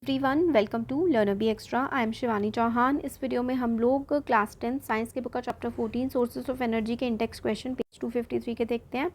Everyone, welcome to learner B extra. I am Shivani Chauhan. इस video में हम लोग क्लास 10 साइंस के बुक का चैप्टर 14 सोर्सेज ऑफ एनर्जी के इंडेक्स क्वेश्चन पेज 253 के देखते हैं।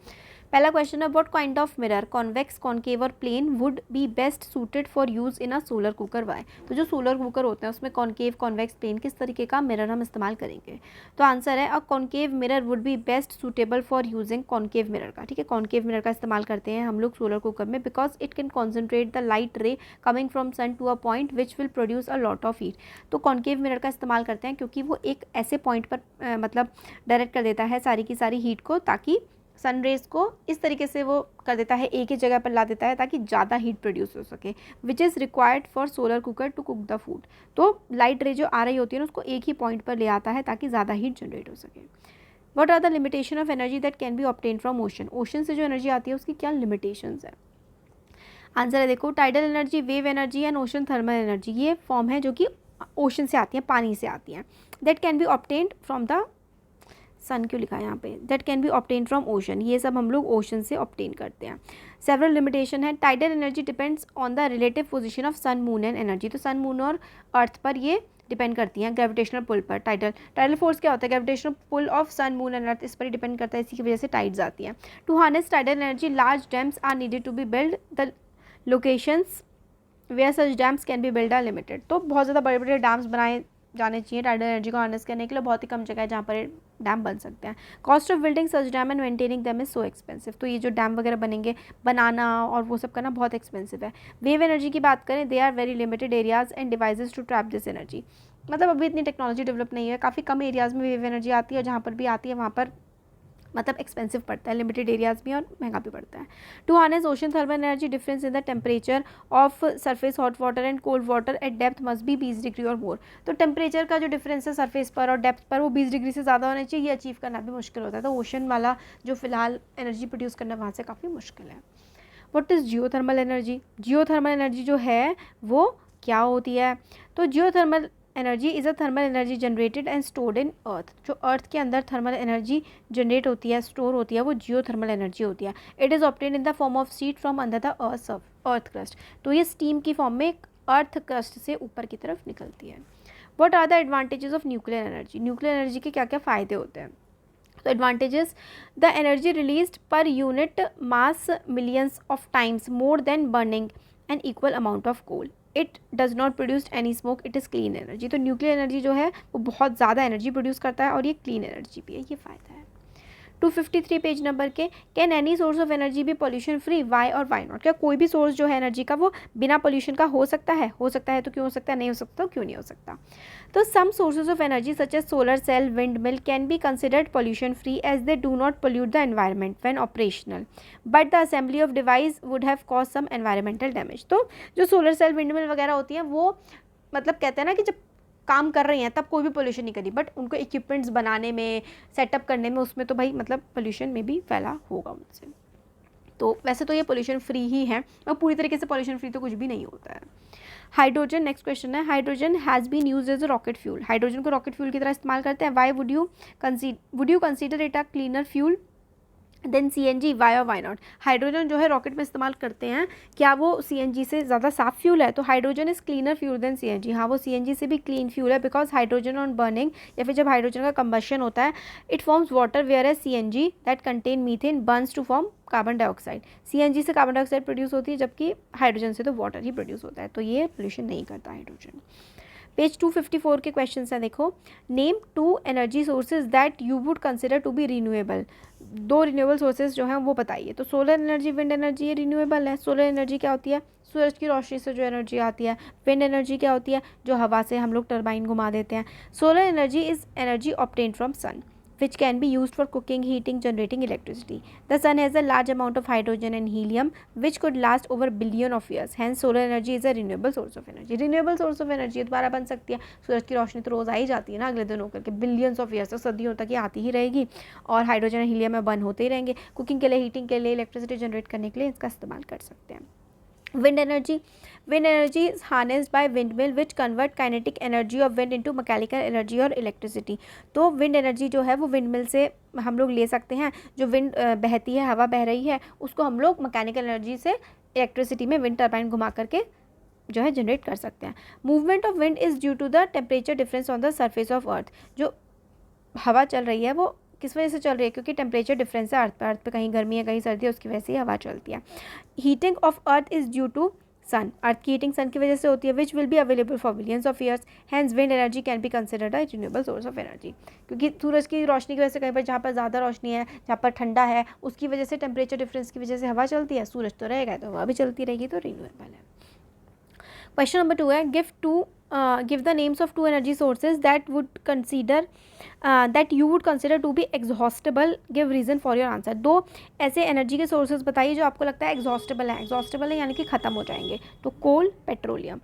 पहला क्वेश्चन है, what kind of mirror, convex, concave और plane, would be best suited for use in a solar cooker why. तो जो सोलर कुकर होते हैं उसमें कॉन्केव, कॉन्वेक्स, प्लेन किस तरीके का मिरर हम इस्तेमाल करेंगे। तो आंसर है, a concave mirror would be best suitable for using concave mirror का। ठीक है, कॉन्केव मिरर का इस्तेमाल करते हैं हम लोग सोलर कुकर में, because it can concentrate the light ray coming from sun to a point which will produce a lot of heat. तो कॉन्केव मिरर का इस्तेमाल करते हैं क्योंकि वो एक ऐसे पॉइंट पर मतलब डायरेक्ट कर देता है सारी की सारी हीट को, ताकि सन रेज को इस तरीके से वो कर देता है, एक ही जगह पर ला देता है ताकि ज़्यादा हीट प्रोड्यूस हो सके, which is required for solar cooker to cook the food. तो लाइट रे जो आ रही होती है ना उसको एक ही पॉइंट पर ले आता है ताकि ज़्यादा हीट जनरेट हो सके। What are the limitation of energy that can be obtain from ocean. Ocean से जो एनर्जी आती है उसकी क्या लिमिटेशंस है। आंसर है देखो, tidal energy, wave energy and ocean thermal energy. ये फॉर्म है जो कि ओशन से आती है, पानी से आती हैं। That can be obtained from the sun, क्यों लिखा है यहाँ पे, that can be obtain from ocean. ये सब हम लोग ओशन से ऑब्टेन करते हैं। सेवरल लिमिटेशन है। Tidal energy depends on the relative position of sun, moon and energy. तो सन, मून और अर्थ पर ये डिपेंड करती हैं, ग्रेविटेशनल पुल पर। टाइडल फोर्स क्या होता है, gravitational pull of sun, moon and earth, इस पर ही डिपेंड करता है। इसी की वजह से टाइड्स आती हैं। To harness tidal energy, large dams are needed to be build. The locations where such dams can be build are limited. तो बहुत ज़्यादा बड़े बड़े डैम्स बनाए जाने चाहिए टाइडल एनर्जी को हार्नेस करने के लिए, बहुत ही कम जगह है जहाँ पर डैम बन सकते हैं। Cost of building such dam and maintaining them is so expensive. तो ये जो डैम वगैरह बनेंगे, बनाना और वो सब करना बहुत एक्सपेंसिव है। वेव एनर्जी की बात करें, they are very limited areas and devices to trap this energy. मतलब अभी इतनी टेक्नोलॉजी डेवलप नहीं है, काफ़ी कम एरियाज़ में वेव एनर्जी आती है, जहाँ पर भी आती है वहाँ पर मतलब एक्सपेंसिव पड़ता है, लिमिटेड एरियाज में, और महंगा भी पड़ता है। To harness ocean thermal energy, difference in the temperature of surface hot water and cold water at depth must be 20 degree और मोर। तो टेम्परेचर का जो डिफरेंस है सरफेस पर और डेप्थ पर, वो 20 डिग्री से ज़्यादा होना चाहिए। ये अचीव करना भी मुश्किल होता है। तो ओशन वाला जो फिलहाल एनर्जी प्रोड्यूस करना वहाँ से काफ़ी मुश्किल है। What is geothermal energy. Geothermal energy जो है वो क्या होती है। तो geothermal energy is a thermal energy generated and stored in earth. जो अर्थ के अंदर थर्मल एनर्जी जनरेट होती है, स्टोर होती है, वो जियोथर्मल एनर्जी होती है। It is obtain in the form of heat from under the earth crust. तो ये स्टीम की फॉर्म में अर्थ क्रस्ट से ऊपर की तरफ निकलती है। What are the advantages of nuclear energy. Nuclear energy के क्या क्या फ़ायदे होते हैं। तो advantages, the energy released per unit mass millions of times more than burning an equal amount of coal. It does not produce any smoke, it is clean energy. तो nuclear energy जो है वो बहुत ज़्यादा एनर्जी प्रोड्यूस करता है और ये क्लीन एनर्जी भी है, ये फ़ायदा है। 253 पेज नंबर के, can any source of energy भी पॉल्यूशन फ्री, वाई और वाई नॉट। क्या कोई भी सोर्स जो है एनर्जी का वो बिना पॉल्यूशन का हो सकता है। हो सकता है तो क्यों हो सकता है, नहीं हो सकता तो क्यों नहीं हो सकता। तो some sources of energy such as solar cell, wind mill can be considered pollution free as they do not pollute the environment when operational, but the assembly of device would have cause some environmental damage. तो जो solar cell, wind मिल वगैरह होती हैं वो मतलब कहते हैं ना कि जब काम कर रही हैं तब कोई भी पोल्यूशन नहीं करी, बट उनको इक्विपमेंट्स बनाने में, सेटअप करने में, उसमें तो भाई मतलब पोल्यूशन में भी फैला होगा उनसे। तो वैसे तो ये पोल्यूशन फ्री ही है, और पूरी तरीके से पोल्यूशन फ्री तो कुछ भी नहीं होता है। हाइड्रोजन, नेक्स्ट क्वेश्चन है, hydrogen has been used as a rocket fuel. Hydrogen को रॉकेट फ्यूल की तरह इस्तेमाल करते हैं। Why would you consider it a cleaner fuel than CNG, why और वाई नॉट। हाइड्रोजन जो है रॉकेट में इस्तेमाल करते हैं, क्या वो CNG से ज़्यादा साफ फ्यूल है। तो hydrogen is cleaner fuel than CNG। हाँ, वो CNG से भी क्लीन फ्यूल है, बिकॉज हाइड्रोजन ऑन बर्निंग, या फिर जब हाइड्रोजन का कंबशन होता है, it forms water, whereas CNG that contain methane burns to form carbon dioxide. CNG से कार्बन डाइऑक्साइड प्रोड्यूस होती है, जबकि हाइड्रोजन से तो वाटर ही प्रोड्यूस होता है। तो ये पोल्यूशन नहीं करता हाइड्रोजन। पेज 254 के क्वेश्चन हैं, देखो, name 2 energy sources that you would consider to be renewable. 2 renewable sources जो हैं वो बताइए। तो सोलर एनर्जी, विंड एनर्जी, ये रिन्यूएबल है। सोलर एनर्जी क्या होती है, सूरज की रोशनी से जो एनर्जी आती है। विंड एनर्जी क्या होती है, जो हवा से हम लोग टरबाइन घुमा देते हैं। Solar energy is energy obtained from sun which can be used for cooking, heating, generating electricity. The sun has a large amount of hydrogen and helium which could last over billion of years. Hence solar energy is a renewable source of energy. Renewable source of energy दोबारा बन सकती है। सूरज की रोशनी तो रोज़ आ ही जाती है ना, अगले दिन होकर के बिलियंस ऑफ ईयर्स तक, सदियों तक ये आती ही रहेगी, और हाइड्रोजन और हीलियम में बर्न होते ही रहेंगे। कुकिंग के लिए, हीटिंग के लिए, इलेक्ट्रिसिटी जनरेट करने के लिए इसका इस्तेमाल कर सकते हैं। Wind energy, wind energy is harnessed by windmill which convert kinetic energy of wind into mechanical energy और electricity। तो wind energy जो है वो windmill से हम लोग ले सकते हैं। जो wind बहती है, हवा बह रही है, उसको हम लोग मैकेनिकल एनर्जी से इलेक्ट्रिसिटी में विंड टर्बाइन घुमा करके जो है जनरेट कर सकते हैं। Movement of wind is due to the temperature difference on the surface of earth. जो हवा चल रही है वो किस वजह से चल रही है, क्योंकि टेम्परेचर डिफरेंस है अर्थ पे कहीं गर्मी है कहीं सर्दी है, उसकी वजह से ही हवा चलती है। Heating of earth is due to sun. Earth की हीटिंग सन की वजह से होती है, which will be available for billions of years, hence wind energy can be considered a renewable source of energy. क्योंकि सूरज की रोशनी की वजह से कहीं पर जहाँ पर ज़्यादा रोशनी है, जहाँ पर ठंडा है, उसकी वजह से टेम्परेचर डिफरेंस की वजह से हवा चलती है, सूरज तो रहेगा तो हवा भी चलती रहेगी, तो रिन्यूएबल है। क्वेश्चन नंबर 2 है, give the names of 2 energy sources that you would consider to be exhaustible, give reason for your answer. 2 ऐसे एनर्जी के सोर्सेज बताइए जो आपको लगता है एग्जॉस्टेबल है यानी कि ख़त्म हो जाएंगे। तो कोल, petroleum.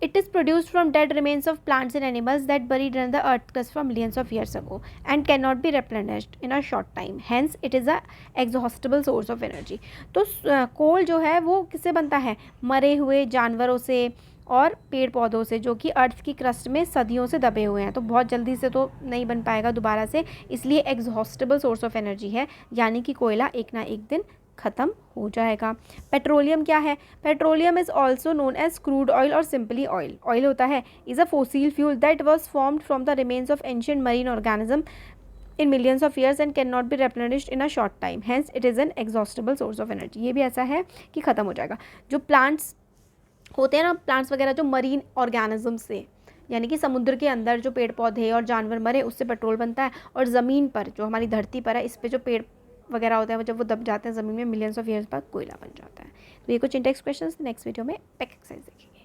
It is produced from dead remains of plants and animals that buried under the earth crust from millions of years ago and cannot be replenished in a short time. Hence, it is a exhaustible source of energy. तो कोल जो है वो किससे बनता है, मरे हुए जानवरों से और पेड़ पौधों से जो कि अर्थ की क्रस्ट में सदियों से दबे हुए हैं, तो बहुत जल्दी से तो नहीं बन पाएगा दोबारा से, इसलिए एग्जॉस्टेबल सोर्स ऑफ एनर्जी है, यानी कि कोयला एक ना एक दिन ख़त्म हो जाएगा। पेट्रोलियम क्या है, petroleum is also known as crude oil और सिंपली ऑयल। ऑयल होता है is a fossil fuel that was formed from the remains of ancient marine organism in millions of years and can not be replenished in a short time, hence it is an exhaustible source of energy. ये भी ऐसा है कि ख़त्म हो जाएगा। जो plants होते हैं ना, प्लांट्स वगैरह जो मरीन ऑर्गेनिज्म से, यानी कि समुद्र के अंदर जो पेड़ पौधे और जानवर मरे उससे पेट्रोल बनता है, और ज़मीन पर जो हमारी धरती पर है इस पे जो पेड़ वगैरह होते हैं जब वो दब जाते हैं ज़मीन में मिलियंस ऑफ ईयर्स बाद कोयला बन जाता है। तो ये कुछ इंटेक्स क्वेश्चंस नेक्स्ट वीडियो में पैक एक्सरसाइज देखेंगे।